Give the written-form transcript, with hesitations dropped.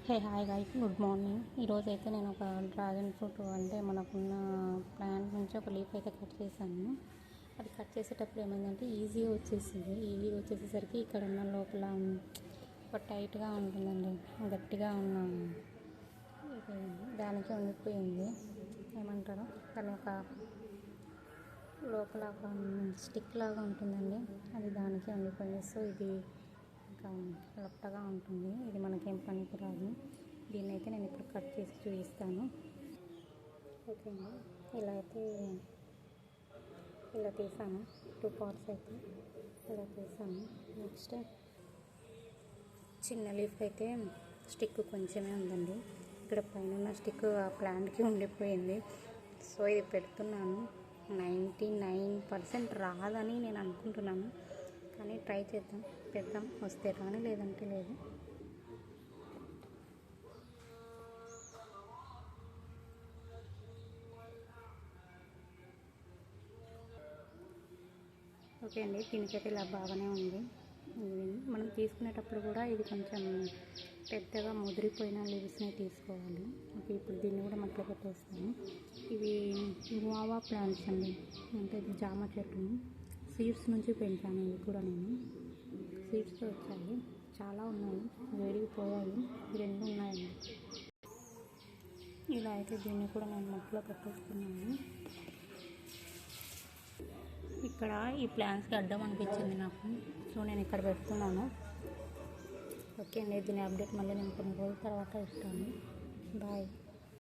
Hey hi guys, good morning. ఈరోజు అయితే నేను ఒక డ్రాగన్ ఫ్రూట్ అంటే మనకున్న ప్లాంట్ నుంచి ఒక లీఫ్ అయితే కట్ చేశాను. అది కట్ చేసేటప్పుడు ఏమైందంటే ఈజీగా వచ్చేసేసరికి ఇక్కడ ఉన్న లోపల ఒక టైట్గా ఉంటుందండి, గట్టిగా ఉన్న ఇది దానికి ఉండిపోయింది. ఏమంటారు దాని ఒక లోపల ఒక స్టిక్ లాగా ఉంటుందండి, అది దానికి ఉండిపోయింది. సో ఇది ఇంకా లొట్టగా ఉంటుంది, ఇది మనకేం పనికి రాదు. దీన్ని అయితే నేను ఇప్పుడు కట్ చేసి చూపిస్తాను. ఓకే అండి, ఇలా తీసాను. 2 పార్ట్స్ అయితే ఇలా తీసాను. నెక్స్ట్ చిన్న లీఫ్ అయితే స్టిక్ కొంచెమే ఉందండి. ఇక్కడ పైన స్టిక్ ఆ ప్లాంట్కి ఉండిపోయింది. సో ఇది పెడుతున్నాను. 99% రాదని నేను అనుకుంటున్నాను, కానీ ట్రై పెడదాం. వస్తే రాని, లేదంటే లేదు. ఓకే అండి, దీనికైతే ఇలా బాగానే ఉంది. మనం తీసుకునేటప్పుడు కూడా ఇది కొంచెం పెద్దగా ముదిరిపోయిన లీవ్స్ని తీసుకోవాలి. ఓకే, ఇప్పుడు దీన్ని కూడా మట్టిలో పెట్టేస్తాను. ఇవి గువావా ప్లాంట్స్ అండి, అంటే ఇది జామ చెట్టు. సీడ్స్ నుంచి పెంచాను. ఇవి కూడా నేను సీడ్స్తో వచ్చాయి, చాలా ఉన్నాయి, వేడిపోయాయి. 2 ఉన్నాయండి. ఇలా అయితే దీన్ని కూడా నేను మట్టిలో పెట్టేస్తున్నాను. ఇక్కడ ఈ ప్లాంట్స్కి అడ్డం అనిపించింది నాకు, సో నేను ఇక్కడ పెడుతున్నాను. ఓకే అండి, దీని అప్డేట్ మళ్ళీ నేను కొన్ని రోజుల తర్వాత ఇస్తాను. బాయ్.